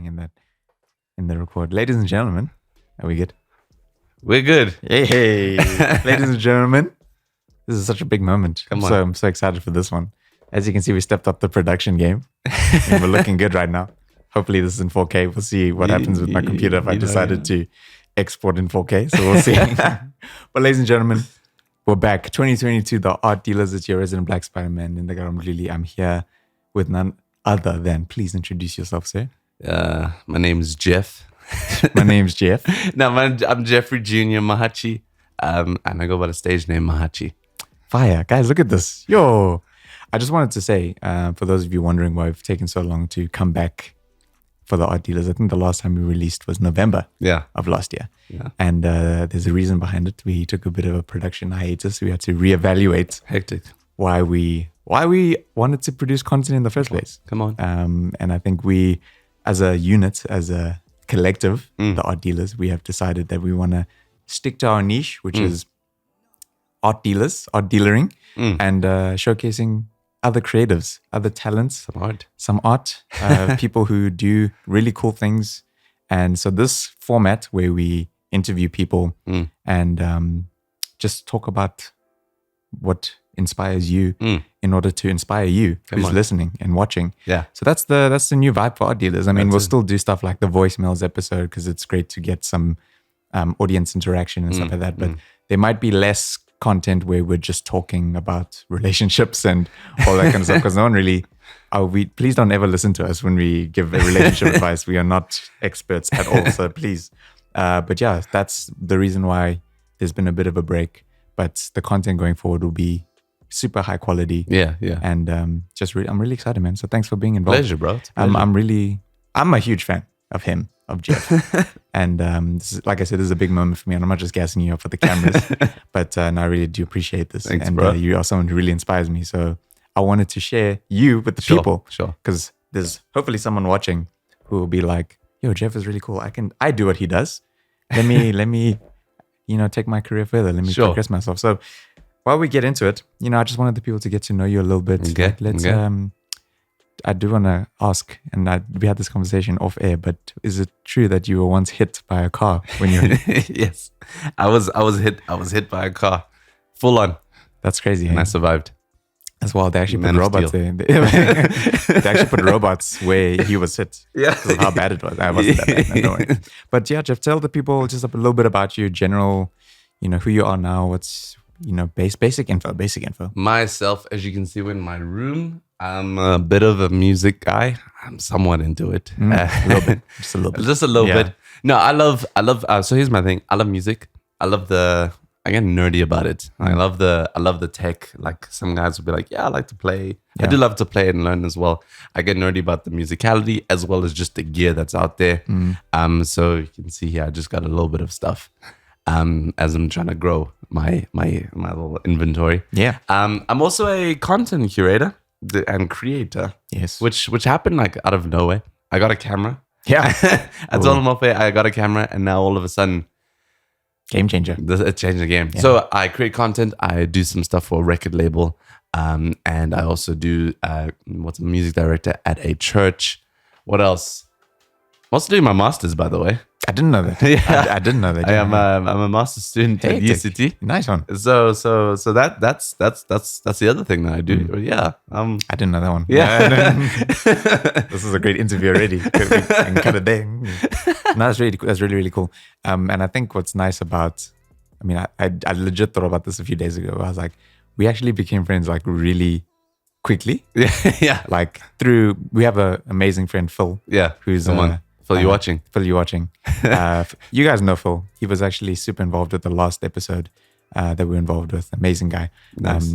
happening in the record. Ladies and gentlemen, are we good? We're good. Hey, ladies and gentlemen, this is such a big moment. Come on. So I'm so excited for this one. As you can see, we stepped up the production game and we're looking good right now. Hopefully this is in 4K. We'll see what happens with my computer if I decided to export in 4K. So we'll see. But ladies and gentlemen, we're back. 2022, the art dealers. It's your resident Black Spider-Man. In the Garam, I'm here with none other than, please introduce yourself, sir. My name's Jeff. My name's Jeff. No, I'm Jeffrey Jr. Mahachii. And I go by the stage name Mahachii. Fire. Guys, look at this. Yo. I just wanted to say, for those of you wondering why we've taken so long to come back for the art dealers, I think the last time we released was November of last year. Yeah. And there's a reason behind it. We took a bit of a production hiatus. We had to reevaluate Hectic. why we wanted to produce content in the first place. Come on. And I think we, as a unit, as a collective, the art dealers, we have decided that we want to stick to our niche, which is art dealers, art dealering, and showcasing other creatives, other talents, some art, people who do really cool things. And so this format where we interview people and just talk about what inspires you in order to inspire you who's listening and watching. Yeah. So that's the new vibe for art dealers. I mean, we'll still do stuff like the voicemails episode because it's great to get some audience interaction and stuff like that. But there might be less content where we're just talking about relationships and all that kind of stuff because no one really please don't ever listen to us when we give a relationship advice. We are not experts at all, so please but yeah, that's the reason why there's been a bit of a break, but the content going forward will be super high quality. And I'm really excited, man. So thanks for being involved. Pleasure, bro. I'm a huge fan of him, of Jeff. And this is, like I said, this is a big moment for me. And I'm not just gassing you up for the cameras, but I really do appreciate this. Thanks, and bro. You are someone who really inspires me. So I wanted to share you with the people. Sure. Because there's hopefully someone watching who will be like, yo, Jeff is really cool. I do what he does. Let me, take my career further. Let me progress myself. So while we get into it, I just wanted the people to get to know you a little bit. Okay. Let's I do want to ask, and we had this conversation off air, but is it true that you were once hit by a car when you were... Yes. I was hit by a car. Full on. That's crazy. And I survived. That's wild. They actually put robots there. They actually put robots where he was hit. Yeah. Because of how bad it was. I wasn't that bad. No way. But yeah, Jeff, tell the people just a little bit about you, general, who you are now, what's, basic info. Myself, as you can see in my room, I'm a bit of a music guy. I'm somewhat into it. A little bit. Just a little bit. No, I love, so here's my thing. I love music. I get nerdy about it. I love the tech. Like some guys will be like, yeah, I like to play. I do love to play and learn as well. I get nerdy about the musicality as well as just the gear that's out there. So you can see here, I just got a little bit of stuff. As I'm trying to grow my little inventory. Yeah. I'm also a content curator and creator. Yes. Which happened like out of nowhere. I got a camera. Yeah. I told him off air, I got a camera, and now all of a sudden, game changer. It changed the game. Yeah. So I create content. I do some stuff for a record label, and I also do what's a music director at a church. What else? I'm also doing my master's, by the way. I didn't know that. Yeah. I didn't know that. I'm a master's student at UCT. Nice one. So that's the other thing that I do. Yeah. I didn't know that one. Yeah. This is a great interview already. And cut it there. No, that's really, really cool. And I think what's nice about, I legit thought about this a few days ago. I was like, we actually became friends like really quickly. Yeah. Like we have an amazing friend, Phil. Yeah. Who's Phil, you watching? Phil, you watching? You guys know Phil. He was actually super involved with the last episode that we were involved with. Amazing guy. Nice.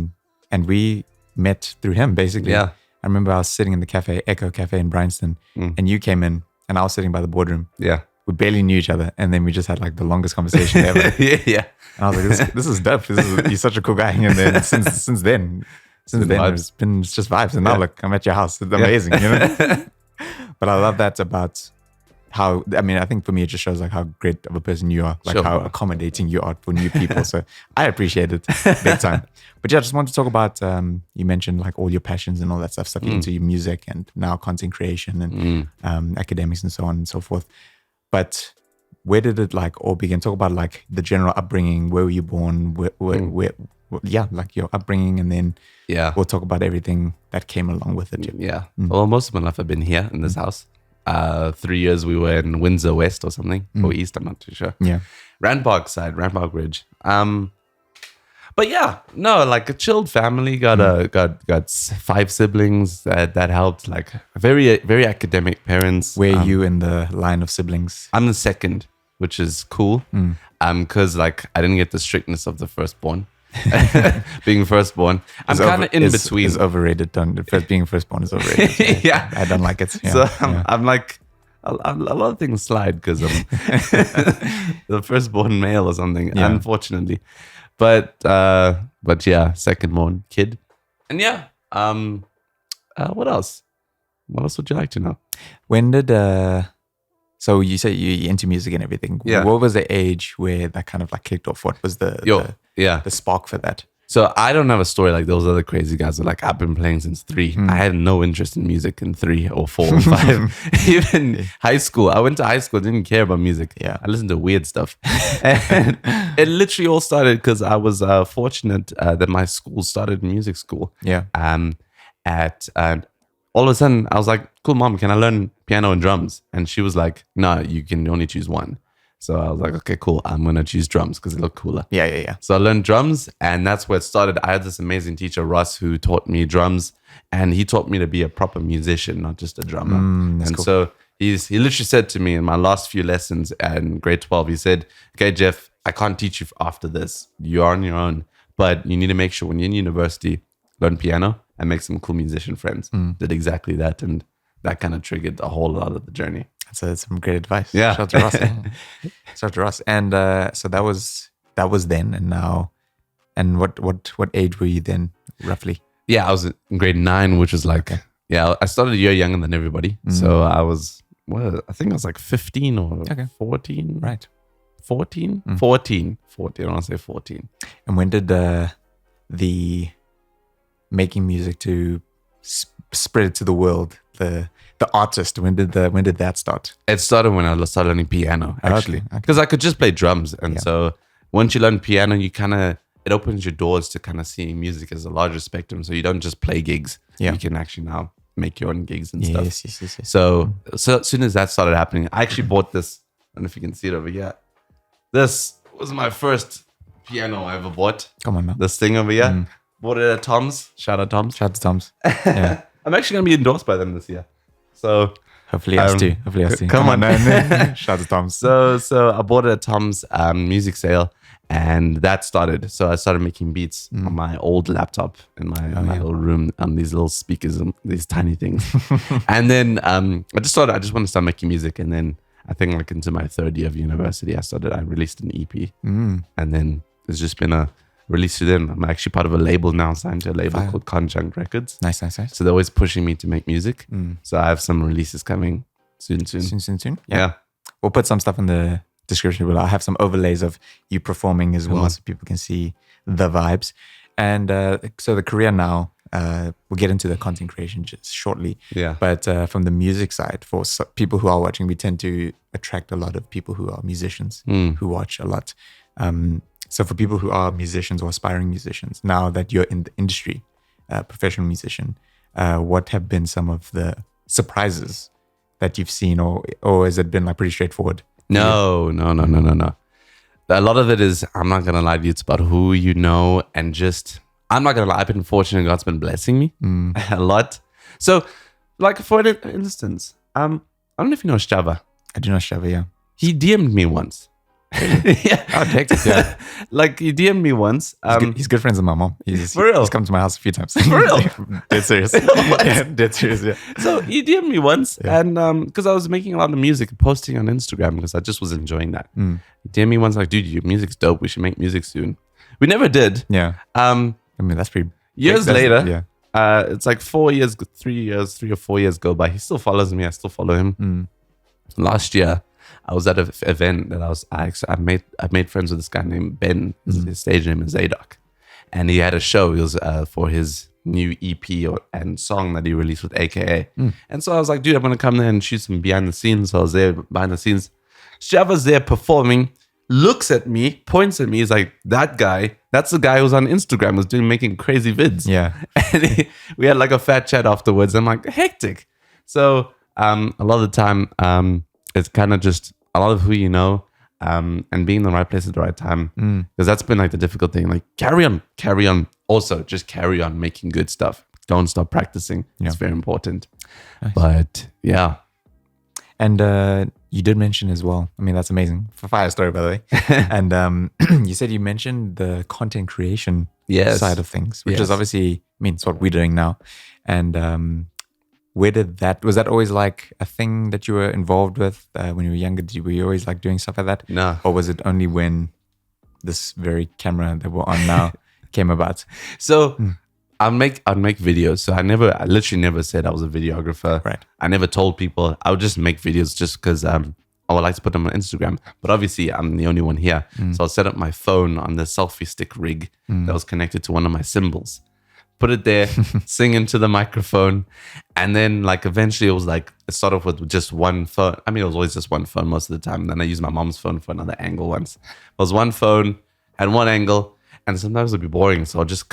And we met through him, basically. Yeah. I remember I was sitting in the cafe, Echo Cafe in Bryanston, and you came in, and I was sitting by the boardroom. Yeah. We barely knew each other, and then we just had like the longest conversation ever. Yeah. And I was like, this is dope. You're such a cool guy. And then since then, it's just vibes. And now look, I'm at your house. It's amazing, But I love that about how, I mean, I think for me, it just shows like how great of a person you are, like Sure, how bro. accommodating you are for new people. So I appreciate it big time. But yeah, I just want to talk about, you mentioned like all your passions and all that stuff into your music and now content creation and academics and so on and so forth. But where did it like all begin? Talk about like the general upbringing. Where were you born? Where like your upbringing, and then we'll talk about everything that came along with it. Yeah. Well, most of my life I've been here in this house. 3 years we were in Windsor West or something, or East, I'm not too sure. Yeah. Randpark side, Randpark Ridge. But yeah, no, like a chilled family. Got 5 siblings. That helped. Like very very academic parents. Where are you in the line of siblings? I'm the second, which is cool. Because like I didn't get the strictness of the firstborn. Being firstborn, I'm kind of in between. Is overrated. Being firstborn is overrated. Yeah, I don't like it. Yeah. So I'm like a lot of things slide because I'm the firstborn male or something. Yeah. Unfortunately, but yeah, secondborn kid, and yeah. What else? What else would you like to know? When did so you say you're into music and everything. Yeah. What was the age where that kind of like kicked off? What was the spark for that? So I don't have a story like those other crazy guys who are like, I've been playing since 3. I had no interest in music in 3 or 4 or 5. Even high school. I went to high school, didn't care about music. Yeah. I listened to weird stuff. And it literally all started because I was fortunate that my school started music school. Yeah. And all of a sudden I was like, cool, mom, can I learn piano and drums? And she was like, no, you can only choose one. So I was like, okay, cool. I'm going to choose drums because it looked cooler. Yeah. So I learned drums, and that's where it started. I had this amazing teacher, Russ, who taught me drums, and he taught me to be a proper musician, not just a drummer. And cool. So he literally said to me in my last few lessons in grade 12, he said, okay, Jeff, I can't teach you after this. You're on your own, but you need to make sure when you're in university, learn piano and make some cool musician friends. Did exactly that, and that kind of triggered a whole lot of the journey. That's some great advice. Yeah. Shout out to Ross. Shout out to Ross. And so that was then, and now, and what age were you then, roughly? Yeah, I was in grade 9, which was like, I started a year younger than everybody. So I was, I think I was like 15 or 14. Right. 14? 14. I want to say 14. And when did the making music to spread it to the world, the artist, when did that start? It started when I started learning piano, actually, because I could just play drums. And so once you learn piano, you it opens your doors to kind of seeing music as a larger spectrum. So you don't just play gigs. You can actually now make your own gigs and stuff. Yes. So as soon as that started happening, I actually bought this. I don't know if you can see it over here. This was my first piano I ever bought. Come on, man. This thing over here. Bought it at Tom's. Shout out Tom's. Shout out to Tom's. Yeah. I'm actually going to be endorsed by them this year. So hopefully us too. Come on. Shout out to Tom's. So I bought it at Tom's music sale, and that started. So I started making beats on my old laptop in my little room on these little speakers, these tiny things. And then I just want to start making music. And then I think like into my 3rd year of university, I released an EP. And then it's just been a release to them. I'm actually part of a label now, signed to a label called Conjunct Records. Nice. So they're always pushing me to make music. So I have some releases coming soon. Soon. Yeah. We'll put some stuff in the description below. I'll have some overlays of you performing as well, so people can see the vibes. And so the career now, we'll get into the content creation just shortly. Yeah. But from the music side, for people who are watching, we tend to attract a lot of people who are musicians who watch a lot. So for people who are musicians or aspiring musicians, now that you're in the industry, professional musician, what have been some of the surprises that you've seen, or has it been like pretty straightforward? No. A lot of it is, I'm not going to lie to you, it's about who you know, and just, I'm not going to lie, I've been fortunate, God's been blessing me a lot. So like for instance, I don't know if you know Shava. I do know Shava, yeah. He DM'd me once. Yeah. Oh, hectic, yeah. Like he DM'd me once. He's good friends with my mom. For real? He's come to my house a few times. For real? Dead serious. Yeah, dead serious, yeah. So he DM'd me once, and because I was making a lot of music, posting on Instagram because I just was enjoying that. He DM'd me once like, dude, your music's dope. We should make music soon. We never did. Yeah. I mean, that's pretty... Years later, yeah. It's like 4 years, 3 or 4 years go by. He still follows me. I still follow him. last year, I was at an event that I made friends with this guy named Ben. His stage name is Zadok, and he had a show. It was for his new EP and song that he released with AKA. And so I was like, dude, I'm gonna come there and shoot some behind the scenes. So I was there behind the scenes. Shava's there performing, looks at me, points at me. He's like, that guy, that's the guy who's on Instagram, was making crazy vids. Yeah. And we had like a fat chat afterwards. I'm like, hectic. So a lot of the time, it's kind of just a lot of who you know, and being in the right place at the right time. Because that's been like the difficult thing. Like carry on. Also, just carry on making good stuff. Don't stop practicing. It's very important. Nice. But yeah. And you did mention as well, I mean, that's amazing. Fire story, by the way. And you said you mentioned the content creation side of things, which is obviously, I mean, it's what we're doing now. And where did was that always like a thing that you were involved with when you were younger? Were you always like doing stuff like that? No. Or was it only when this very camera that we're on now came about? So I'd make videos. So I literally never said I was a videographer. Right. I never told people. I would just make videos just because I would like to put them on Instagram. But obviously I'm the only one here. So I'll set up my phone on the selfie stick rig that was connected to one of my cymbals. Put it there, sing into the microphone. And then like eventually it started off with just one phone. I mean, it was always just one phone most of the time. Then I used my mom's phone for another angle once. It was one phone, had one angle, and sometimes it'd be boring. So I'll just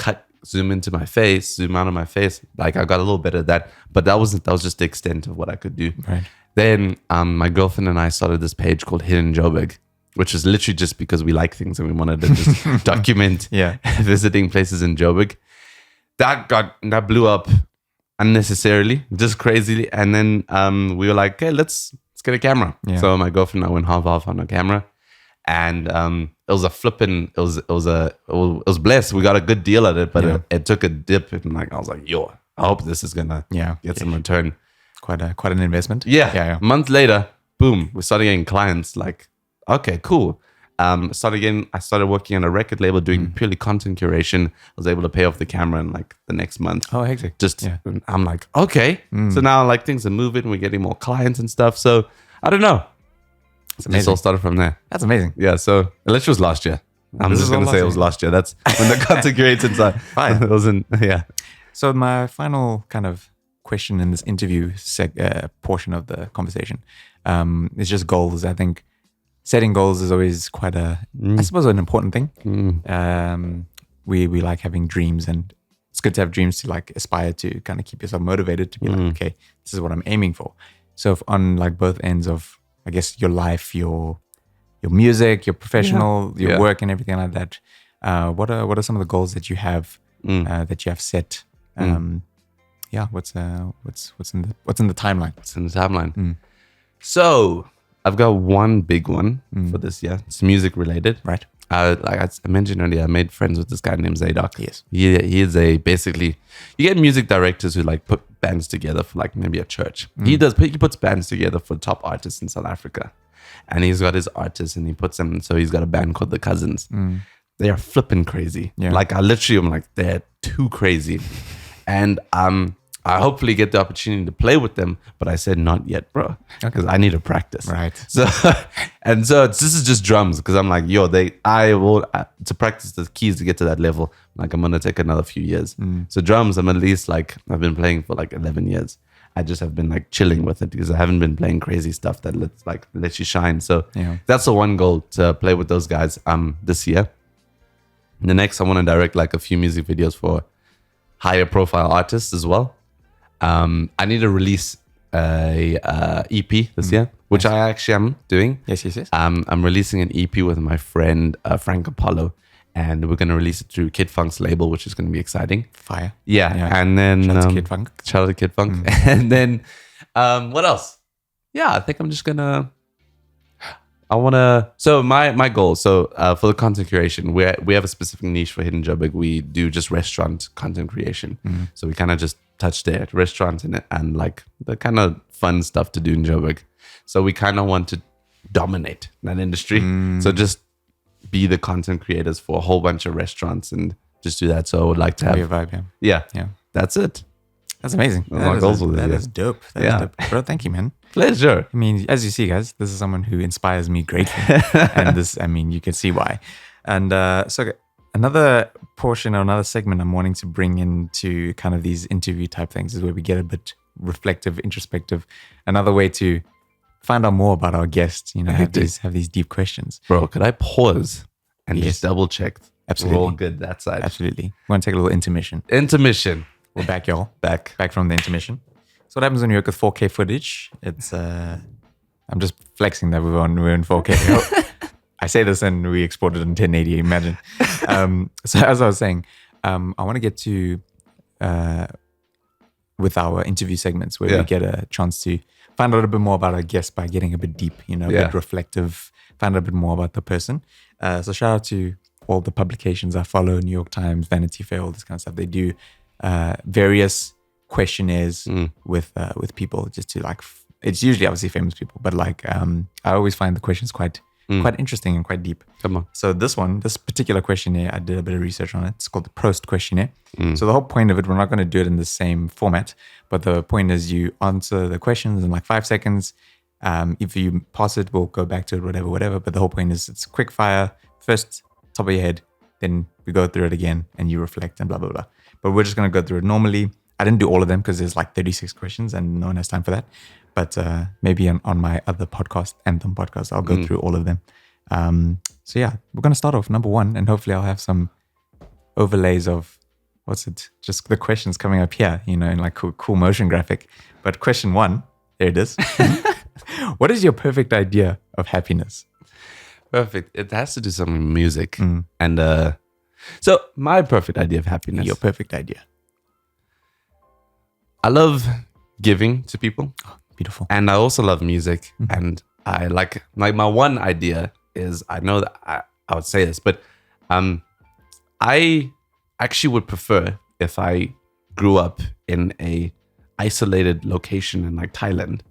zoom into my face, zoom out of my face. Like I got a little bit of that, but that was just the extent of what I could do. Right. Then my girlfriend and I started this page called Hidden Joburg, which is literally just because we like things and we wanted to just document visiting places in Joburg. That blew up unnecessarily, just crazily. And then we were like, okay, let's get a camera. Yeah. So my girlfriend and I went half on a camera. And it was blessed. We got a good deal at it, but it took a dip, and like I was like, yo, I hope this is gonna get some return. Quite an investment. Yeah. A month later, boom, we started getting clients. Like, okay, cool. I started working on a record label doing purely content curation. I was able to pay off the camera in like the next month. Oh, hectic. I'm like, okay. So now like things are moving. We're getting more clients and stuff. So I don't know. It all started from there. That's amazing. Yeah, so it was last year. I'm just going to say it was last year. That's when the content creation side. Fine. It wasn't, So my final kind of question in this interview portion of the conversation is just goals. I think setting goals is always quite I suppose, an important thing. We like having dreams, and it's good to have dreams to like aspire to kind of keep yourself motivated to be like, okay, this is what I'm aiming for. So if on like both ends of, I guess, your life, your music, your professional, your work, and everything like that. What are some of the goals that you have set? What's in the timeline? What's in the timeline? So I've got one big one for this year. It's music related, right? Like I mentioned earlier, I made friends with this guy named Zadok. Yes, he is basically you get music directors who like put bands together for like maybe a church. He puts bands together for top artists in South Africa, and he's got his artists and he puts them. So he's got a band called the Cousins. They are flipping crazy. Yeah. Like I literally am like, they're too crazy, and I hopefully get the opportunity to play with them, but I said not yet, bro, because I need to practice. Right. So, this is just drums, because I'm like, yo, to practice the keys to get to that level. Like I'm gonna take another few years. So drums, I'm at least like I've been playing for like 11 years. I just have been like chilling with it because I haven't been playing crazy stuff that lets you shine. So that's the one goal, to play with those guys this year. The next, I want to direct like a few music videos for higher profile artists as well. I need to release a EP this year, which I actually am doing. Yes. I'm releasing an EP with my friend Frank Apollo, and we're going to release it through Kid Funk's label, which is going to be exciting. Fire. Yeah. And then shout out to Kid Funk. Shout out to Kid Funk. And then what else? Yeah, I think I'm just gonna. So my goal. So for the content creation, we have a specific niche for Hidden Joburg. We do just restaurant content creation. So we kind of just touch there, restaurants and like the kind of fun stuff to do in Joburg. So we kind of want to dominate that industry. So just be the content creators for a whole bunch of restaurants and just do that. So I would like to have your vibe. Yeah. That's it. That's amazing. That is dope. That is dope. Bro, thank you, man. Pleasure. I mean, as you see, guys, this is someone who inspires me greatly. And this, I mean, you can see why. And so another portion or another segment I'm wanting to bring into kind of these interview type things is where we get a bit reflective, introspective. Another way to find out more about our guests, have these deep questions. Bro, could I pause and just double check? Absolutely. We're all good that side. Absolutely. We're going to take a little intermission. Intermission. We're back, y'all. Back from the intermission. So what happens when you work with 4K footage? It's I'm just flexing that we're in 4K. I say this and we export it in 1080. Imagine. So as I was saying, I want to get to with our interview segments where we get a chance to find out a bit more about our guest by getting a bit deep, a bit reflective, find out a bit more about the person. So shout out to all the publications I follow: New York Times, Vanity Fair, all this kind of stuff. They do various questionnaires with people just to it's usually obviously famous people, but I always find the questions quite interesting and quite deep. Come on. So this particular questionnaire, I did a bit of research on it. It's called the Proust Questionnaire. So the whole point of it, we're not going to do it in the same format, but the point is you answer the questions in 5 seconds. If you pass it, we'll go back to it, whatever. But the whole point is it's quick fire, first top of your head, then we go through it again and you reflect and blah, blah, blah. But we're just going to go through it normally. I didn't do all of them because there's 36 questions and no one has time for that. But maybe on my other podcast, Anthem podcast, I'll go through all of them. So yeah, we're going to start off number 1 and hopefully I'll have some overlays of, just the questions coming up here, in cool motion graphic. But question 1, there it is. What is your perfect idea of happiness? Perfect. It has to do something with music. And so my perfect idea of happiness. Your perfect idea. I love giving to people. Oh, beautiful. And I also love music. And I like my one idea is, I know that I would say this, but I actually would prefer if I grew up in a isolated location in Thailand,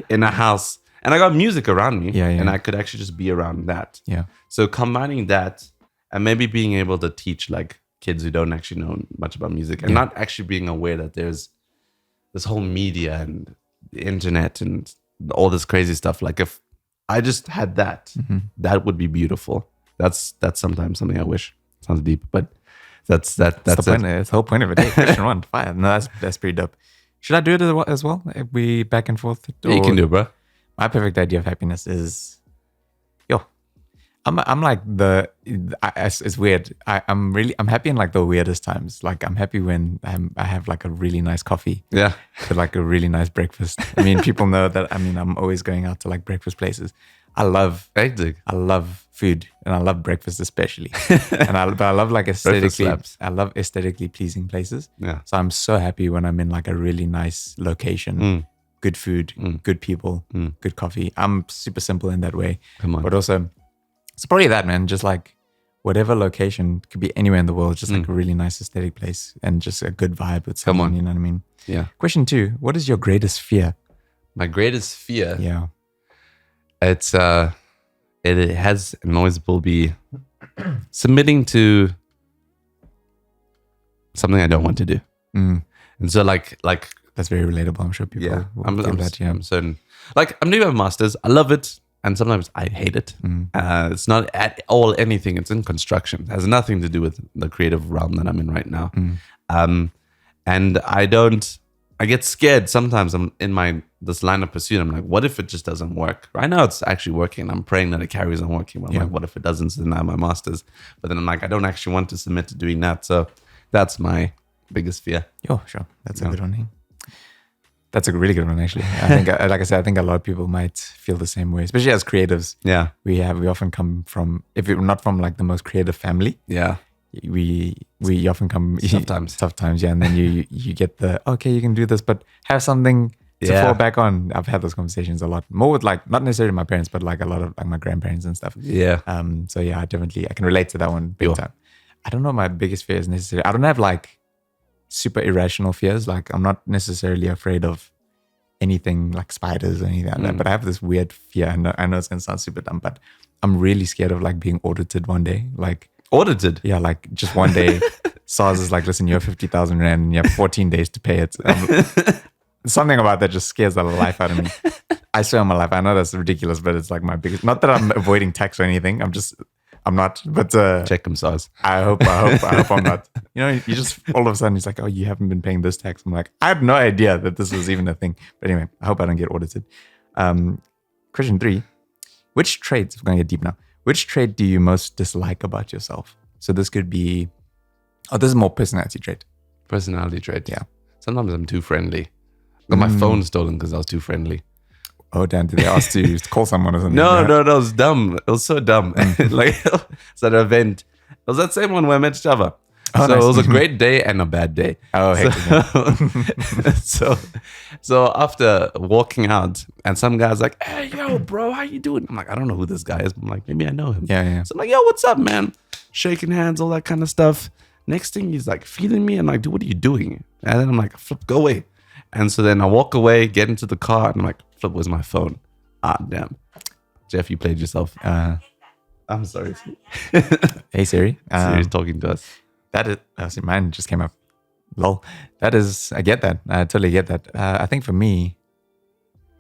in a house, and I got music around me, and I could actually just be around that. Yeah. So combining that and maybe being able to teach kids who don't actually know much about music and not actually being aware that there's this whole media and the internet and all this crazy stuff. If I just had that, that would be beautiful. That's sometimes something I wish. Sounds deep, but that's the point. That's the whole point of it. Hey, question 1, fire. No, that's pretty dope. Should I do it as well? We back and forth. Yeah, you can do it, bro. My perfect idea of happiness is, I'm like it's weird. I'm happy in the weirdest times. I'm happy when I have a really nice coffee. Yeah. With a really nice breakfast. I mean, people know that. I mean, I'm always going out to breakfast places. I love food and I love breakfast especially. But I love aesthetically pleasing places. Yeah. So I'm so happy when I'm in a really nice location, good food, good people, good coffee. I'm super simple in that way. Come on. But also, it's probably that, man. Just whatever location, could be anywhere in the world, just a really nice aesthetic place and just a good vibe with someone. You know what I mean? Yeah. Question 2, what is your greatest fear? My greatest fear? Yeah. It's it has and always will be submitting to something I don't want to do. And so that's very relatable. I'm sure people will feel that. Yeah. I'm certain. I'm doing my master's. I love it. And sometimes I hate it. It's not at all anything. It's in construction. It has nothing to do with the creative realm that I'm in right now. And I get scared sometimes. I'm in this line of pursuit. I'm like, what if it just doesn't work? Right now it's actually working. I'm praying that it carries on working. But I'm like, what if it doesn't? So then I have my master's. But then I'm like, I don't actually want to submit to doing that. So that's my biggest fear. Oh, sure. That's a good one. That's a really good one, actually. I think, like I said, I think a lot of people might feel the same way, especially as creatives. Yeah, we often come from, if we're not from the most creative family. Yeah, we often come tough times. Yeah, and then you get okay, you can do this, but have something to fall back on. I've had those conversations a lot more with not necessarily my parents, but a lot of my grandparents and stuff. Yeah. So yeah, I can relate to that one big time. I don't know my biggest fear is necessarily. I don't have super irrational fears. I'm not necessarily afraid of anything like spiders or anything like that, but I have this weird fear. I know it's gonna sound super dumb, but I'm really scared of being audited one day. Audited? Yeah, just one day SARS is listen, you have 50,000 Rand and you have 14 days to pay it. something about that just scares the life out of me. I swear on my life. I know that's ridiculous, but it's like my biggest. Not that I'm avoiding tax or anything. I'm not. But check them size. I hope I'm not. You know, you just all of a sudden he's like, oh, you haven't been paying this tax. I'm like, I had no idea that this was even a thing. But anyway, I hope I don't get audited. Question 3: which traits? We're going to get deep now. Which trait do you most dislike about yourself? So this could be. Oh, this is more personality trait. Personality trait. Yeah. Sometimes I'm too friendly. Got my phone stolen because I was too friendly. Oh, damn. Did they ask to call someone or something? No, it was dumb. It was so dumb. Like, it's at an event. It was that same one where I met Java. Oh, so nice. it was a great day and a bad day. Oh, heck. So after walking out, and some guy's like, hey, yo, bro, how you doing? I'm like, I don't know who this guy is. I'm like, maybe I know him. Yeah. So I'm like, yo, what's up, man? Shaking hands, all that kind of stuff. Next thing, he's like feeling me. And like, dude, what are you doing? And then I'm like, Flip, go away. And so then I walk away, get into the car, and I'm like, Flip, where's my phone? Ah, damn. Jeff, you played yourself. I'm sorry. Hey, Siri. Siri's talking to us. That is, see, mine just came up. Lol. That is, I get that. I totally get that. I think for me,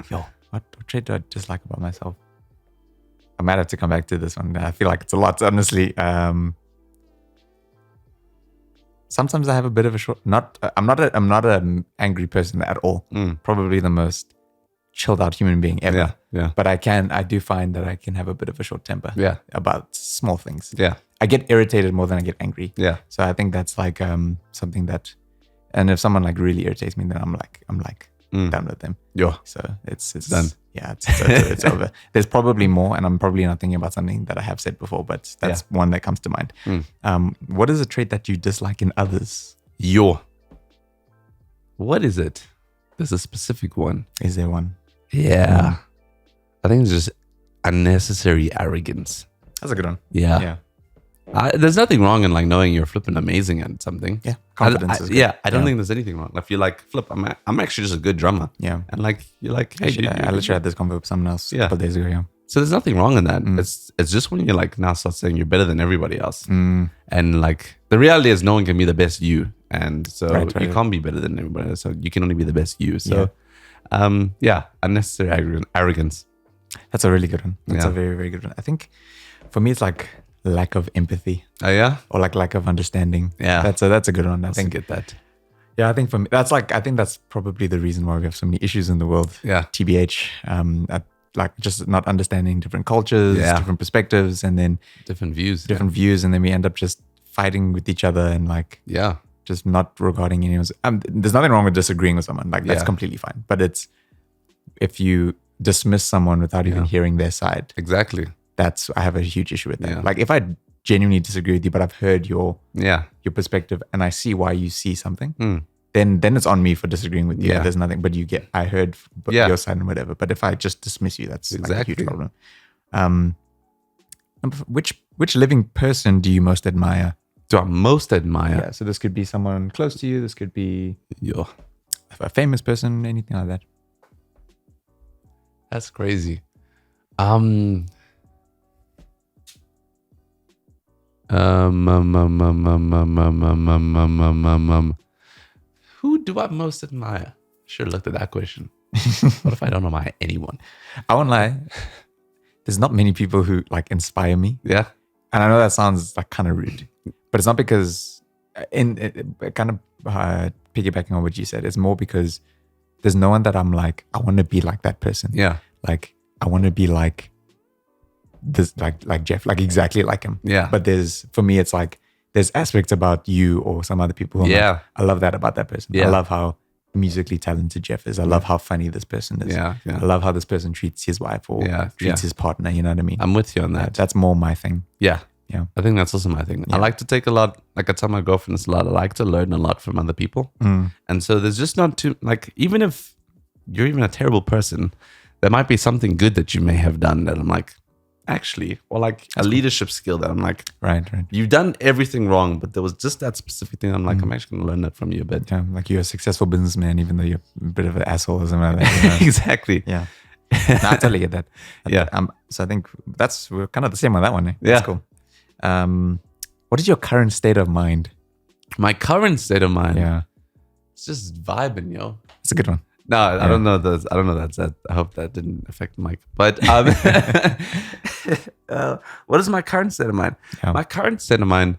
what trait do I dislike about myself? I might have to come back to this one. I feel like it's a lot, honestly. Sometimes I have a bit of a short. I'm not an angry person at all. Probably the most chilled out human being ever. Yeah. But I do find that I can have a bit of a short temper. Yeah. About small things. Yeah. I get irritated more than I get angry. Yeah. So I think that's like something that, and if someone like really irritates me, then I'm like done with them. Yeah. So it's done. Yeah, it's over. There's probably more, and I'm probably not thinking about something that I have said before, but that's one that comes to mind. What is a trait that you dislike in others? What is it? There's a specific one. Is there one? Yeah. I think it's just unnecessary arrogance. That's a good one. Yeah. There's nothing wrong in like knowing you're flipping amazing at something. Yeah, confidence is good. Yeah, I don't think there's anything wrong. If you're like, Flip, I'm actually just a good drummer. Yeah. And like, you're like, hey, dude, I literally had this convo with someone else a couple days ago. Yeah. So there's nothing wrong in that. It's just when you're like now start saying you're better than everybody else. And like the reality is no one can be the best you. And so you can't be better than everybody else. So you can only be the best you. So unnecessary arrogance. That's a really good one. That's a very, very good one. I think for me, it's like lack of empathy. Oh yeah? Or like lack of understanding. Yeah. That's a good one. I think get that. Yeah, I think for me, I think that's probably the reason why we have so many issues in the world. Yeah. TBH. Like just not understanding different cultures, different perspectives, and then different views, and then we end up just fighting with each other and like just not regarding anyone's. There's nothing wrong with disagreeing with someone, like that's completely fine. But it's if you dismiss someone without even hearing their side, exactly. I have a huge issue with that. Yeah. Like if I genuinely disagree with you, but I've heard your perspective and I see why you see something. Then it's on me for disagreeing with you. Yeah. There's nothing, but I heard your side and whatever. But if I just dismiss you, that's like a huge problem. Which living person do you most admire? Do I most admire? Yeah, so this could be someone close to you. This could be a famous person, anything like that. That's crazy. Who do I most admire? Should have looked at that question. What if I don't admire anyone? I won't lie. There's not many people who like inspire me. Yeah. And I know that sounds like kind of rude, but it's not because kind of piggybacking on what you said, it's more because there's no one that I'm like, I want to be like that person. Yeah. Like I want to be like this, like Jeff, like exactly like him. Yeah. But for me, it's like, there's aspects about you or some other people. Who like, I love that about that person. Yeah. I love how musically talented Jeff is. I love how funny this person is. Yeah. I love how this person treats his wife or treats his partner. You know what I mean? I'm with you on that. That's more my thing. Yeah. Yeah. I think that's also my thing. I like to take a lot, like I tell my girlfriend this a lot, I like to learn a lot from other people. And so there's just not too, like, even if you're even a terrible person, there might be something good that you may have done that I'm like, actually, or like a leadership skill that I'm like, right. You've done everything wrong, but there was just that specific thing. I'm like, I'm actually going to learn that from you a bit. Yeah, like you're a successful businessman, even though you're a bit of an asshole or something like that. You know? Exactly. Yeah. No, I totally get that. Yeah. So I think we're kind of the same on that one. Eh? Yeah. That's cool. What is your current state of mind? My current state of mind? Yeah. It's just vibing, yo. It's a good one. No, I don't know. I don't know that's that. I hope that didn't affect Mike. But what is my current state of mind? Yeah. My current state of mind,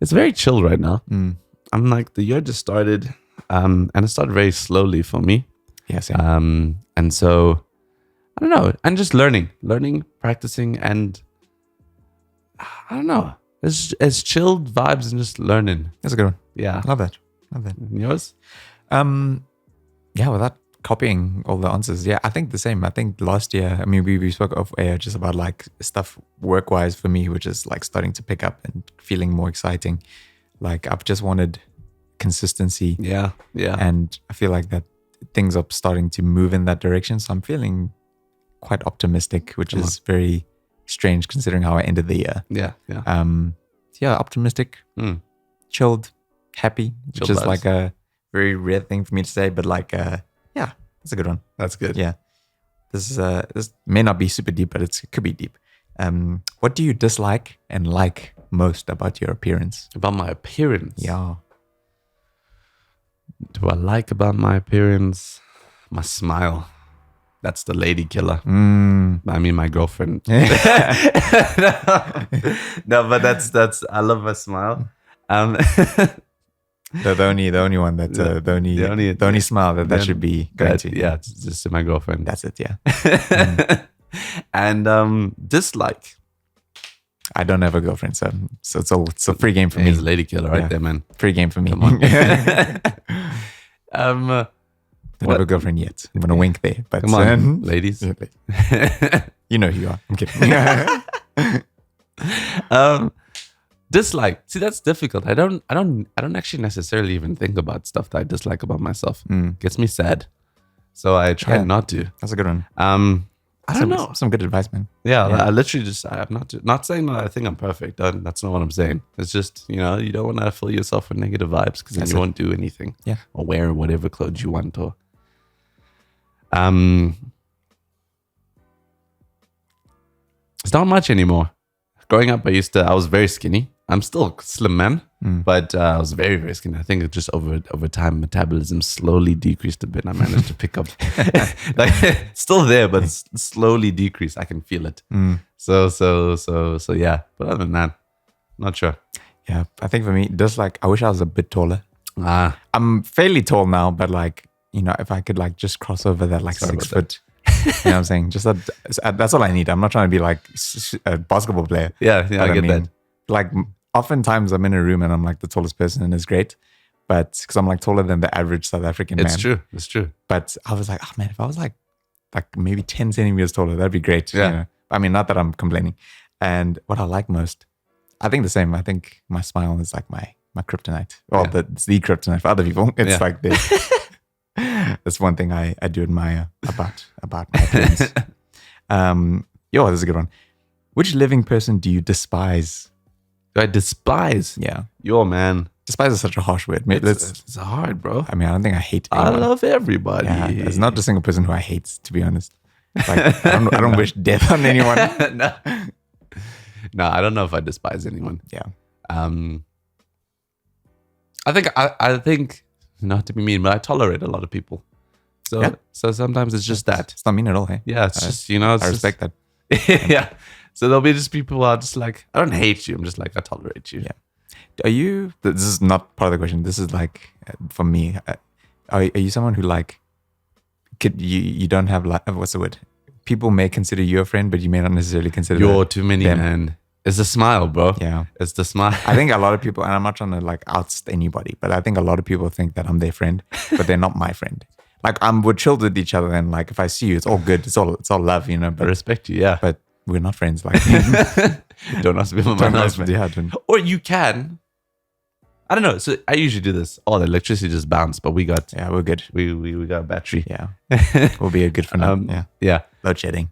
it's very chill right now. I'm like, the year just started, and it started very slowly for me. Yeah, same. And so I don't know, and just learning, practicing, and I don't know. It's chilled vibes and just learning. That's a good one. Yeah, Love that. And yours? Yeah, without copying all the answers. Yeah, I think the same. I think last year, I mean, we spoke off air just about like stuff work-wise for me, which is like starting to pick up and feeling more exciting. Like I've just wanted consistency. Yeah. And I feel like that things are starting to move in that direction. So I'm feeling quite optimistic, which is very strange considering how I ended the year. Yeah. Yeah, optimistic, chilled, happy, which is like a very rare thing for me to say, but like, yeah, that's a good one. That's good. Yeah. This may not be super deep, but it could be deep. What do you dislike and like most about your appearance? About my appearance? Yeah. Do I like about my appearance? My smile. That's the lady killer. I mean, my girlfriend. No, but that's. I love my smile. The only one that the only smile that should be going to. Yeah, it's just to my girlfriend. That's it. Yeah. And dislike. I don't have a girlfriend, so it's a free game for me. He's a lady killer right there, man. Free game for me. Come on. Don't have a girlfriend yet. I'm gonna wink there, but come on, ladies. You know who you are. I'm kidding. Dislike. See, that's difficult. I don't actually necessarily even think about stuff that I dislike about myself. Gets me sad, so I try not to. That's a good one. I don't know. Some good advice, man. Yeah. I literally just, I'm not saying that I think I'm perfect. That's not what I'm saying. It's just, you don't want to fill yourself with negative vibes because then you won't do anything. Yeah. Or wear whatever clothes you want. Or it's not much anymore. Growing up, I was very skinny. I'm still a slim man, but I was very, very skinny. I think it just over time, metabolism slowly decreased a bit. I managed to pick up, like still there, but slowly decreased. I can feel it. So yeah. But other than that, not sure. Yeah, I think for me, just like I wish I was a bit taller. I'm fairly tall now, but like if I could like just cross over that like 6 foot. You know what I'm saying? Just that's all I need. I'm not trying to be like a basketball player. Yeah, I get that. Like oftentimes I'm in a room and I'm like the tallest person and it's great, but because I'm like taller than the average South African man. It's true. But I was like, oh man, if I was like maybe 10 centimeters taller, that'd be great. Yeah. I mean, not that I'm complaining. And what I like most, I think the same. I think my smile is like my kryptonite. Well, it's the kryptonite for other people. It's like this. That's one thing I do admire about my appearance. This is a good one. Which living person do you despise? Do I despise? Yeah. Yo, man. Despise is such a harsh word. Maybe it's hard, bro. I mean, I don't think I hate anyone. I love everybody. Yeah, there's not a single person who I hate, to be honest. Like, I don't wish death on anyone. No, I don't know if I despise anyone. Yeah. I think not to be mean, but I tolerate a lot of people. So sometimes it's just that. It's not mean at all, hey? Yeah, it's just, I respect that. Yeah. So there'll be just people who are just like, I don't hate you. I'm just like, I tolerate you. Yeah. This is not part of the question. This is like, for me, are you someone who like, you don't have, like, what's the word? People may consider you a friend, but you may not necessarily consider You're too many, them. man. It's the smile, bro. Yeah. It's the smile. I think a lot of people, and I'm not trying to like oust anybody, but I think a lot of people think that I'm their friend, but they're not my friend. Like we're chilled with each other, and like if I see you, it's all good. It's all love, But I respect you, yeah. But we're not friends. Like don't ask me for my husband. Yeah, or you can. I don't know. So I usually do this. Oh, the electricity just bounced, but we're good. We got a battery. Yeah, we'll be good for now. Yeah. Load shedding.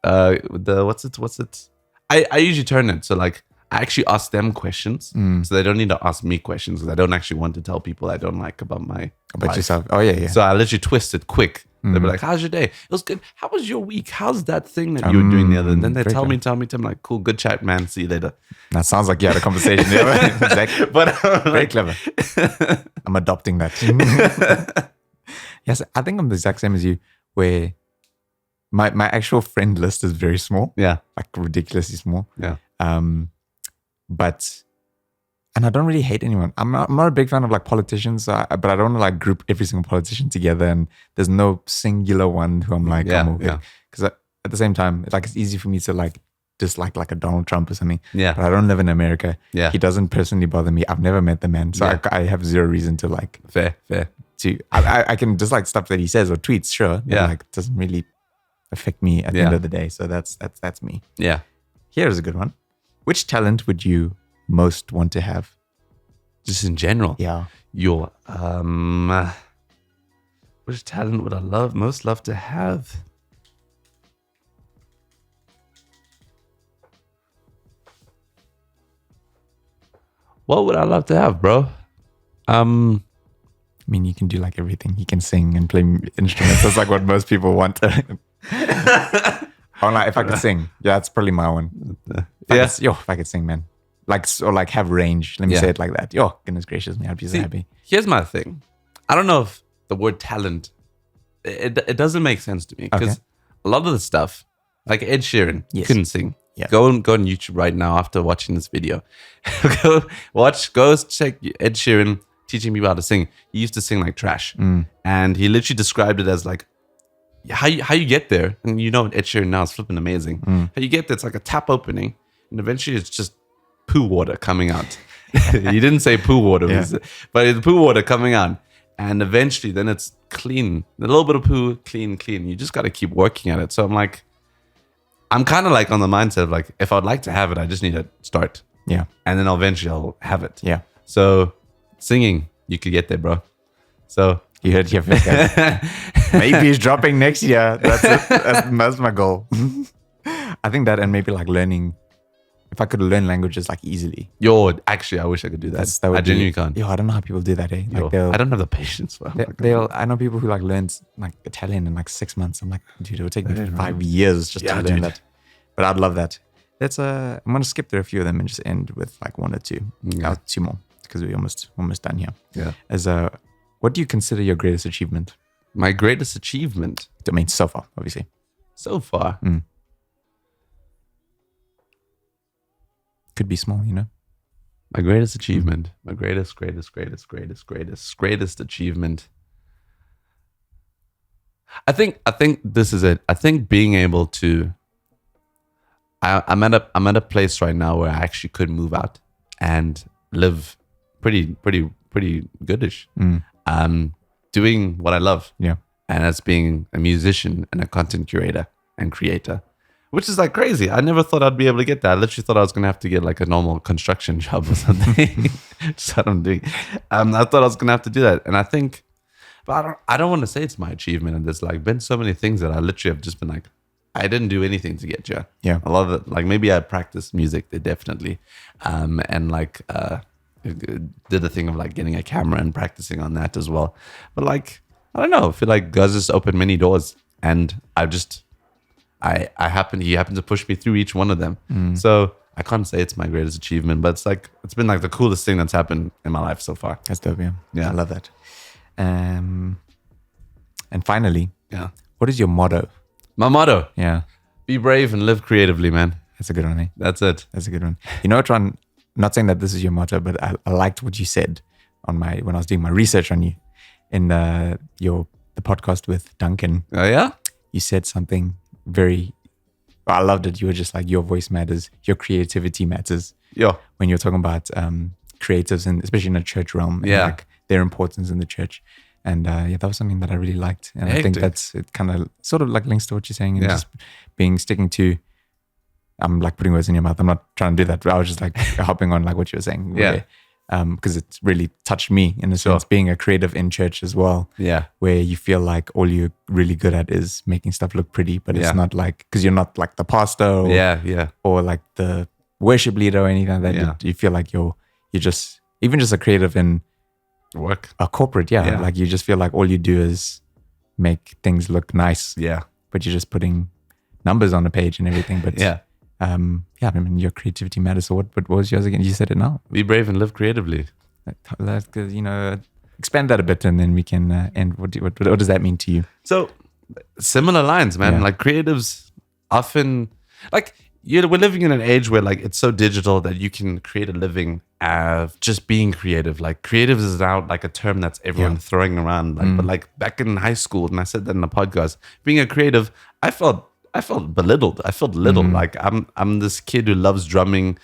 What's it? I usually turn it. So like I actually ask them questions, so they don't need to ask me questions because I don't actually want to tell people I don't like about my life. Yourself. Oh yeah. So I literally twist it quick. They'll be like, how's your day? It was good. How was your week? How's that thing that you were doing the other? And then they tell me, I'm like, cool, good chat, man. See you later. That sounds like you had a conversation. Exactly. But very clever. I'm adopting that. Yes, I think I'm the exact same as you, where my actual friend list is very small. Yeah. Like ridiculously small. Yeah. And I don't really hate anyone. I'm not a big fan of like politicians, but I don't want to like group every single politician together. And there's no singular one who I'm like, because at the same time, it's easy for me to like dislike like a Donald Trump or something. Yeah. But I don't live in America. Yeah. He doesn't personally bother me. I've never met the man, so I have zero reason to like. Fair. I can dislike stuff that he says or tweets, sure. But like it doesn't really affect me at the end of the day. So that's me. Yeah. Here's a good one. Which talent would you most want to have? Just in general? Yeah. Your which talent would I most love to have? What would I love to have, bro? I mean, you can do like everything. You can sing and play instruments. That's like what most people want. Or like if I could sing, that's probably my one. If I could sing, man. Like have range. Let me say it like that. Goodness gracious me, I'd be so happy. Here's my thing. I don't know if the word talent, it doesn't make sense to me because a lot of the stuff, like Ed Sheeran, couldn't sing. Yeah. Go on YouTube right now after watching this video. go check Ed Sheeran teaching people how to sing. He used to sing like trash, and he literally described it as like how you get there. And you know Ed Sheeran now is flipping amazing. How you get there, it's like a tap opening, and eventually it's just poo water coming out. He didn't say poo water, but it's poo water coming out. And eventually then it's clean. A little bit of poo, clean. You just got to keep working at it. So I'm kind of like on the mindset of like, if I'd like to have it, I just need to start. Yeah. And then eventually I'll have it. Yeah. So singing, you could get there, bro. So you heard your first guy. Maybe he's dropping next year. That's it. That's my goal. I think that, and maybe like learning. If I could learn languages like easily. Actually, I wish I could do that. I genuinely can't. I don't know how people do that, eh? Like I don't have the patience for it. I know people who like learned like Italian in like 6 months. I'm like, dude, it would take me 5 years just to learn that. But I'd love that. I'm gonna skip through a few of them and just end with like one or two. Two more because we're almost done here. Yeah. What do you consider your greatest achievement? My greatest achievement? I mean, so far, obviously. So far? Could be small, you know. My greatest achievement. My greatest achievement. I think this is it. I think being able to. I'm at a place right now where I actually could move out and live pretty goodish. Doing what I love. Yeah. And that's being a musician and a content curator and creator. Which is like crazy. I never thought I'd be able to get that. I literally thought I was going to have to get like a normal construction job or something. That's what I'm doing. I thought I was going to have to do that. And I think, but I don't want to say it's my achievement. And there's like been so many things that I literally have just been like, I didn't do anything to get here. Yeah. A lot of it, like maybe I practiced music there definitely. And like did the thing of like getting a camera and practicing on that as well. But like, I don't know. I feel like God just opened many doors and he happened to push me through each one of them. So I can't say it's my greatest achievement, but it's been like the coolest thing that's happened in my life so far. That's dope, yeah. I love that. And finally, what is your motto? My motto? Yeah. Be brave and live creatively, man. That's a good one, eh? That's it. That's a good one. You know what, Ron? Not saying that this is your motto, but I liked what you said when I was doing my research on you in the podcast with Duncan. Oh, yeah? You said something I loved it. You were just like, your voice matters, your creativity matters. Yeah. When you're talking about creatives, and especially in a church realm, and like their importance in the church. And that was something that I really liked. And I think it kind of sort of like links to what you're saying, and just sticking to. I'm like putting words in your mouth. I'm not trying to do that, but I was just like hopping on like what you were saying. Because it really touched me in a sense, being a creative in church as well. Yeah. Where you feel like all you're really good at is making stuff look pretty, but it's not like, because you're not like the pastor or like the worship leader or anything like that. You feel like you're just, even just a creative in work, a corporate. Like you just feel like all you do is make things look nice. Yeah. But you're just putting numbers on a page and everything. But Yeah. I mean, your creativity matters. So what was yours again? You said it now. Be brave and live creatively. That's good. Expand that a bit, and then we can end. What does that mean to you? So similar lines, man. Yeah. Like creatives often, like we're living in an age where like it's so digital that you can create a living just being creative. Like creatives is now like a term that's everyone throwing around. Like, but like back in high school, and I said that in the podcast, being a creative, I felt belittled. I felt little. Like I'm this kid who loves drumming.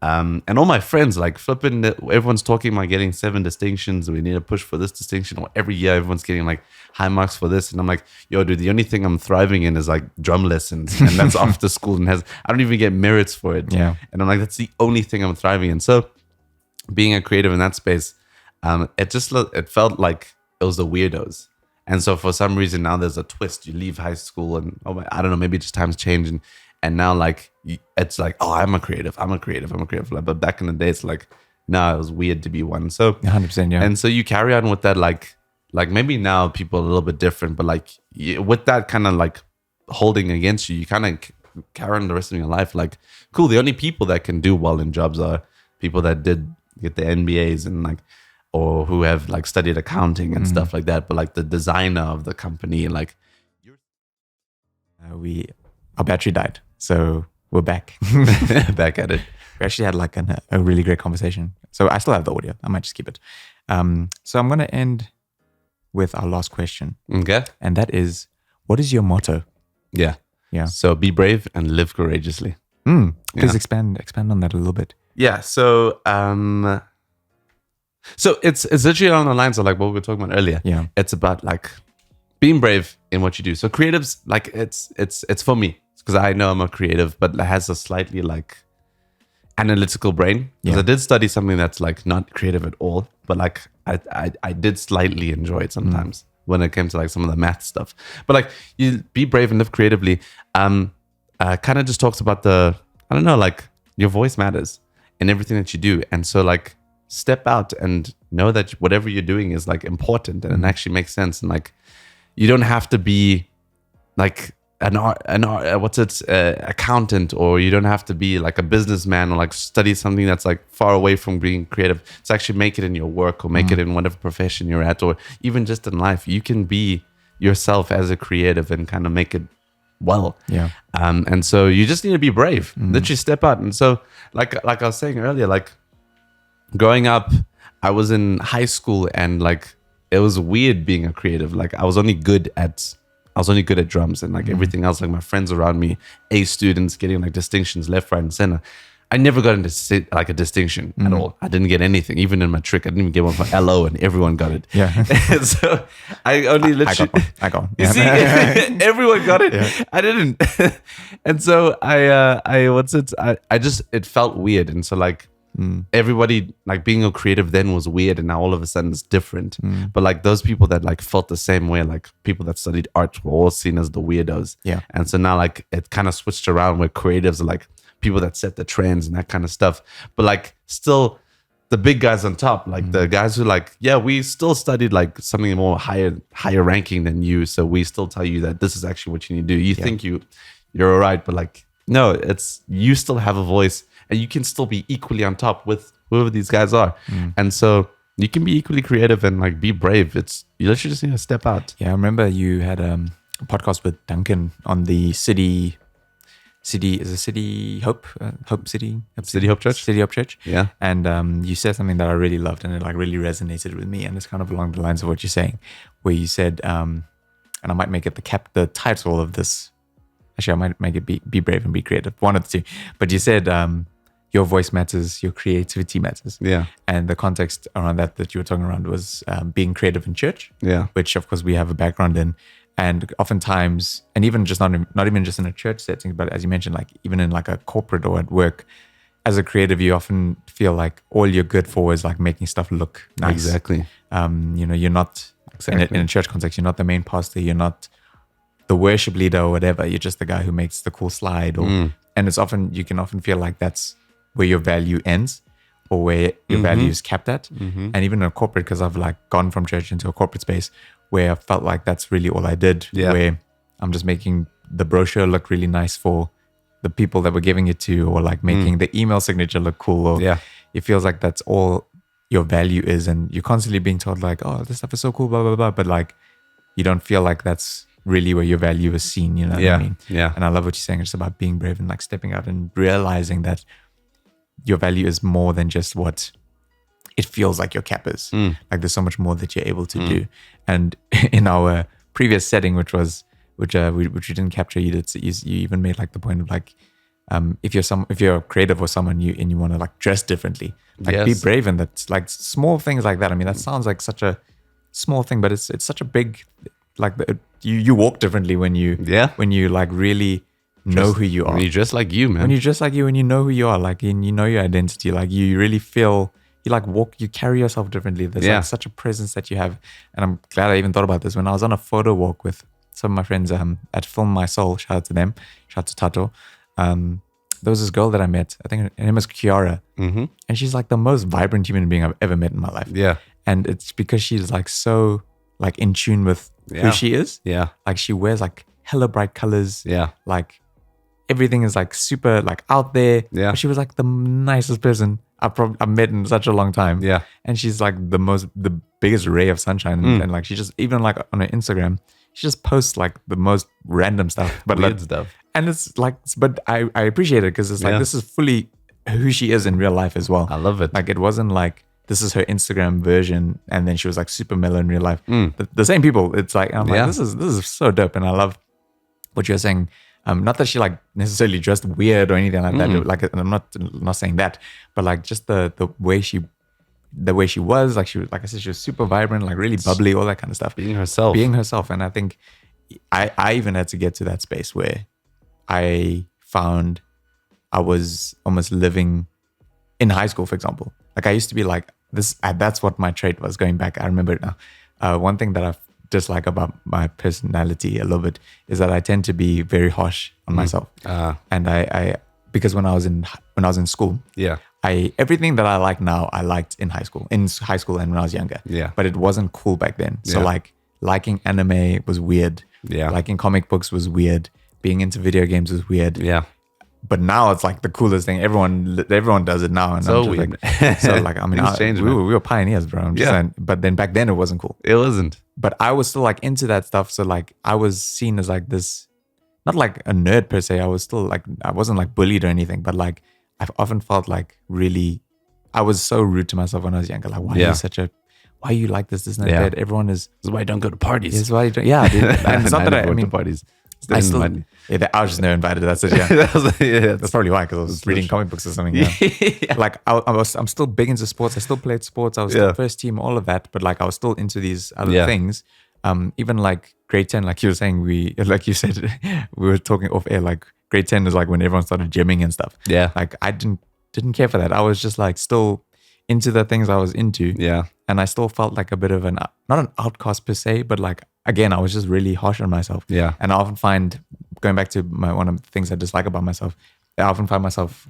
And all my friends, like flipping, everyone's talking about getting 7 distinctions. We need to push for this distinction. Or every year, everyone's getting like high marks for this. And I'm like, yo, dude, the only thing I'm thriving in is like drum lessons. And that's after school and I don't even get merits for it. Yeah. And I'm like, that's the only thing I'm thriving in. So being a creative in that space, it felt like it was the weirdos. And so for some reason now there's a twist. You leave high school and I don't know, maybe just times change and now like it's like, oh, I'm a creative. But back in the day, it's like, no, it was weird to be one. So 100%, yeah. And so you carry on with that, like maybe now people are a little bit different, but like with that kind of like holding against you, you kind of carry on the rest of your life. Like, cool. The only people that can do well in jobs are people that did get the MBAs and like, or who have like studied accounting and stuff like that. But like the designer of the company, like our battery died, so we're back. Back at it. We actually had like a really great conversation. So I still have the audio. I might just keep it. So I'm going to end with our last question. Okay. And that is, what is your motto? Yeah. Yeah. So be brave and live courageously. Please expand on that a little bit. Yeah. So it's literally on the lines of like what we were talking about earlier. Yeah. It's about like being brave in what you do. So creatives, like it's for me because I know I'm a creative, but it has a slightly like analytical brain. Because I did study something that's like not creative at all, but like I did slightly enjoy it sometimes when it came to like some of the math stuff. But like you be brave and live creatively. Kind of just talks about like your voice matters in everything that you do, and so like step out and know that whatever you're doing is like important and it actually makes sense, and like you don't have to be like an accountant, or you don't have to be like a businessman or like study something that's like far away from being creative to actually make it in your work or make it in whatever profession you're at, or even just in life. You can be yourself as a creative and kind of make it well. Yeah. And so you just need to be brave. Literally step out. And so like I was saying earlier, like growing up, I was in high school and like it was weird being a creative. Like I was only good at drums, and like everything else, like my friends around me, A students getting like distinctions left, right, and center. I never got into like a distinction at all. I didn't get anything, even in my trick. I didn't even get one for LO, and everyone got it. Yeah. And so I only literally I got one. You see, everyone got it. Yeah. I didn't. And so it felt weird, and so like. Everybody like being a creative then was weird, and now all of a sudden it's different. But like those people that like felt the same way, like people that studied art, were all seen as the weirdos. Yeah. And so now like it kind of switched around where creatives are like people that set the trends and that kind of stuff. But like still the big guys on top, like the guys who like, yeah, we still studied like something more higher ranking than you, so we still tell you that this is actually what you need to do. You think you're all right, but like no, it's you still have a voice. And you can still be equally on top with whoever these guys are. And so you can be equally creative and like be brave. You literally just need to step out. Yeah, I remember you had a podcast with Duncan on the City Hope Church. Yeah. And you said something that I really loved, and it like really resonated with me. And it's kind of along the lines of what you're saying, where you said, and I might make it the title of this. Actually, I might make it be brave and be creative. One of the two. But you said your voice matters, your creativity matters. Yeah. And the context around that you were talking around was being creative in church. Yeah. Which of course we have a background in. And oftentimes, and even just not even just in a church setting, but as you mentioned, like even in like a corporate or at work, as a creative, you often feel like all you're good for is like making stuff look nice. Exactly. You're not in a church context, you're not the main pastor, you're not the worship leader or whatever. You're just the guy who makes the cool slide, and you can often feel like that's where your value ends or where your value is capped at. And even in a corporate, because I've like gone from church into a corporate space where I felt like that's really all I did. Yeah. Where I'm just making the brochure look really nice for the people that we're giving it to, or like making the email signature look cool. Or it feels like that's all your value is, and you're constantly being told like, oh, this stuff is so cool, blah blah blah. But like, you don't feel like that's really where your value is seen. You know what I mean? Yeah. And I love what you're saying. It's about being brave and like stepping out and realizing that your value is more than just what it feels like your cap is. Like there's so much more that you're able to do. And in our previous setting, which we didn't capture, you even made like the point of like, if you're creative or someone and you want to like dress differently, like be brave. And that's like small things like that. I mean, that sounds like such a small thing, but it's such a big, like you walk differently when you like really know who you are. When you dress like you, man. When you dress like you and you know who you are, like, and you know your identity, like you really feel, you like you carry yourself differently. There's like such a presence that you have. And I'm glad I even thought about this when I was on a photo walk with some of my friends at Film My Soul. Shout out to them. Shout out to Tato. There was this girl that I met. I think her name is Kiara. And she's like the most vibrant human being I've ever met in my life. Yeah. And it's because she's like so like in tune with who she is. Yeah. Like she wears like hella bright colors. Yeah. Like everything is like super like out there. Yeah. But she was like the nicest person I've met in such a long time. Yeah. And she's like the biggest ray of sunshine. And like she just, even like on her Instagram, she just posts like the most random stuff. But weird like, stuff. And it's like, but I appreciate it because it's like, this is fully who she is in real life as well. I love it. Like it wasn't like, this is her Instagram version, and then she was like super mellow in real life. The same people. It's like, I'm like, this is so dope. And I love what you're saying. Not that she like necessarily dressed weird or anything like that. Like, I'm not saying that, but like just the way she was, like she was, like I said, she was super vibrant, like really bubbly, all that kind of stuff. Being herself. And I think I even had to get to that space where I found I was almost living in high school, for example. Like I used to be like this. That's what my trait was going back. I remember it now. One thing that I dislike about my personality a little bit is that I tend to be very harsh on myself. And I because when I was in school, everything that I like now, I liked in high school and when I was younger. Yeah. But it wasn't cool back then. So like liking anime was weird. Yeah. Liking comic books was weird. Being into video games was weird. Yeah. But now it's like the coolest thing. Everyone does it now. And so I'm just weird. Like, so like, I mean, we were pioneers, bro. I'm just saying, but then back then it wasn't cool. It wasn't. But I was still like into that stuff. So like I was seen as like this, not like a nerd per se. I was still like, I wasn't like bullied or anything, but like I've often felt like really, I was so rude to myself when I was younger. Like, why are you like this? This and that. Everyone is. This is why I don't go to parties. This is why you don't. Yeah, dude. And it's not that I mean, to parties. I was just never invited. That's it. Yeah, that's probably why, because I was reading comic books or something. Yeah. Like I'm still big into sports. I still played sports. I was still first team, all of that. But like I was still into these other things. Even like grade 10, like you were saying, like you said, we were talking off air. Like grade 10 is like when everyone started gymming and stuff. Yeah. Like I didn't care for that. I was just like still into the things I was into. Yeah. And I still felt like a bit of not an outcast per se, but like, again, I was just really harsh on myself. Yeah. And I often find, going back to one of the things I dislike about myself, I often find myself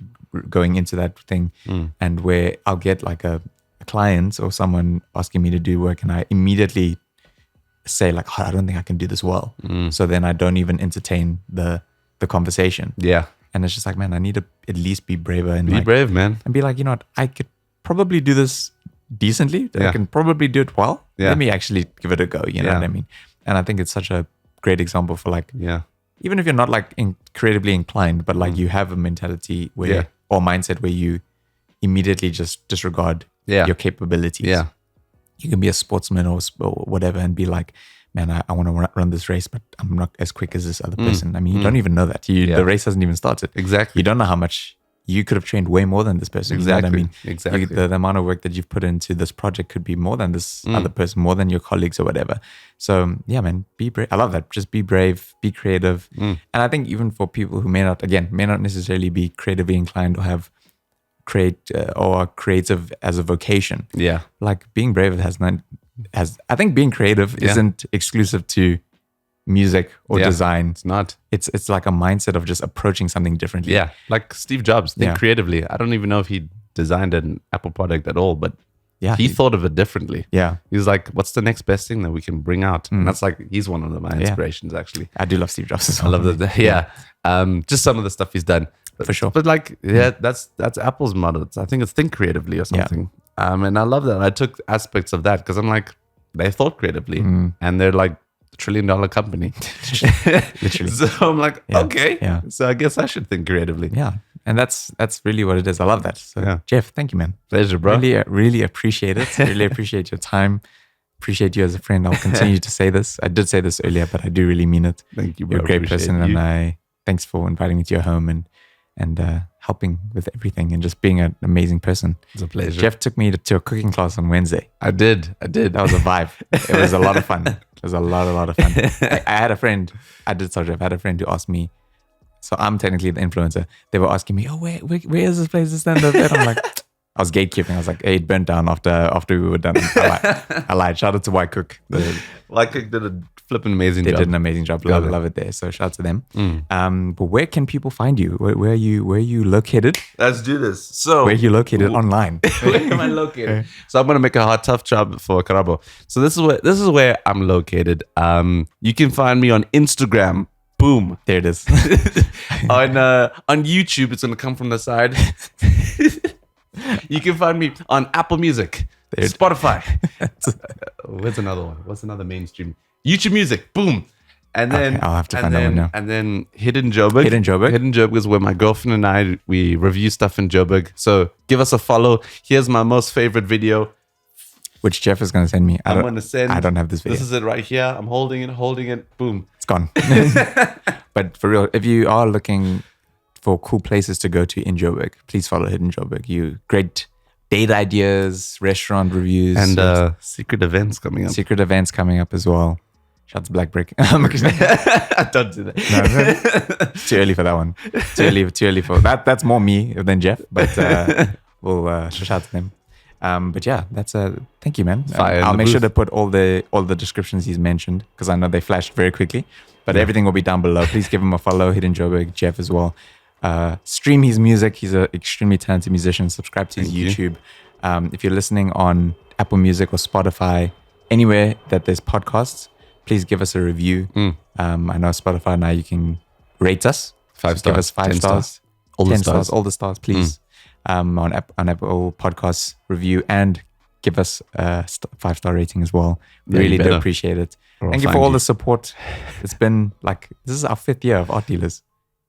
going into that thing and where I'll get like a client or someone asking me to do work and I immediately say like, oh, I don't think I can do this well. So then I don't even entertain the conversation. Yeah. And it's just like, man, I need to at least be braver and be brave, man. And be like, you know what, I could probably do this decently. I can probably do it well. Let me actually give it a go. You know what I mean? And I think it's such a great example for like, even if you're not like creatively inclined, but like you have a mentality where or mindset where you immediately just disregard your capabilities. Yeah. You can be a sportsman or whatever and be like, man, I want to run this race, but I'm not as quick as this other person. I mean, you don't even know that. The race hasn't even started. Exactly. You don't know how much you could have trained way more than this person. Exactly. You know what I mean? Exactly. The amount of work that you've put into this project could be more than this other person, more than your colleagues or whatever. So yeah, man, be brave. I love that. Just be brave, be creative. And I think even for people who may not necessarily be creatively inclined or have creative as a vocation. Yeah. Like being brave I think being creative isn't exclusive to music or design. It's not. It's like a mindset of just approaching something differently. Yeah. Like Steve Jobs, think creatively. I don't even know if he designed an Apple product at all, but Yeah, he thought of it differently. Yeah. He was like, what's the next best thing that we can bring out? And that's like, he's one of my inspirations, actually. I do love Steve Jobs as I well. love that. Yeah. Just some of the stuff he's done. For sure. But like, that's Apple's model. I think it's think creatively or something. And I love that. I took aspects of that because I'm like, they thought creatively and they're like $1 trillion company. Literally. So I'm like, okay. Yeah. So I guess I should think creatively. Yeah. And that's really what it is. I love that. So Jeff, thank you, man. Pleasure, bro. Really appreciate it. Really appreciate your time. Appreciate you as a friend. I'll continue to say this. I did say this earlier, but I do really mean it. Thank you, bro. You're a great person. You. And thanks for inviting me to your home and helping with everything and just being an amazing person. It's a pleasure. Jeff took me to a cooking class on Wednesday. I did. That was a vibe. It was a lot of fun. It was a lot of fun. I had a friend. I had a friend who asked me. So I'm technically the influencer. They were asking me, "Oh, where is this place to stand up?" And I'm like, I was gatekeeping. I was like, "Hey, it burnt down after we were done." I lied. Shout out to White Cook. White Cook did a flipping amazing job. They did an amazing job. Love it there. So shout out to them. But where can people find you? Where are you located? Let's do this. So where are you located online? Where am I located? So I'm gonna make a hard, tough job for Karabo. So this is where I'm located. You can find me on Instagram. Boom. There it is. On YouTube, it's gonna come from the side. You can find me on Apple Music, Spotify. Where's another one? What's another mainstream? YouTube Music. Boom. And then I'll have to find that one now. And then Hidden Joburg. Hidden Joburg is where my girlfriend and we review stuff in Joburg. So give us a follow. Here's my most favorite video, which Jeff is going to send me. I don't have this video. This is it right here. I'm holding it. Boom. It's gone. But for real, if you are looking for cool places to go to in Joburg, please follow Hidden Joburg. You great date ideas, restaurant reviews, and secret events coming up. As well. Shout out to Black Brick. Don't do that. No. Too early for that one. Too early for that. That's more me than Jeff. But we'll shout out to them. But yeah, that's thank you, man. I'll make sure to put all the descriptions he's mentioned because I know they flashed very quickly. But everything will be down below. Please give him a follow. Hidden Joburg, Jeff as well. Stream his music. He's an extremely talented musician. Subscribe to his YouTube. If you're listening on Apple Music or Spotify, anywhere that there's podcasts, please give us a review. I know Spotify now you can rate us. 5 stars. Give us 5 stars. All the stars, please. On Apple Podcasts, review and give us a 5-star rating as well. Really do appreciate it. Thank you for all the support. It's been this is our 5th year of Art Dealers.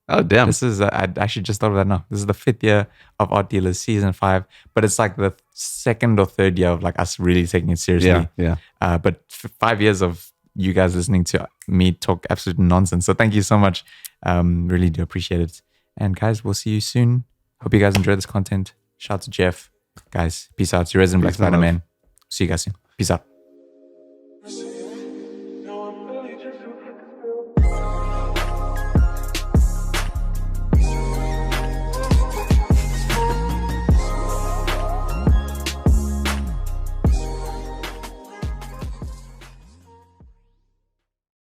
Oh, damn. This is, I actually just thought of that now. This is the 5th year of Art Dealers, season 5. But it's like the 2nd or 3rd year of us really taking it seriously. Yeah. But 5 years of you guys listening to me talk absolute nonsense. So thank you so much. Really do appreciate it. And guys, we'll see you soon. Hope you guys enjoy this content. Shout out to Jeff. Guys, peace out. It's your Resident Black Spider-Man. See you guys soon. Peace out.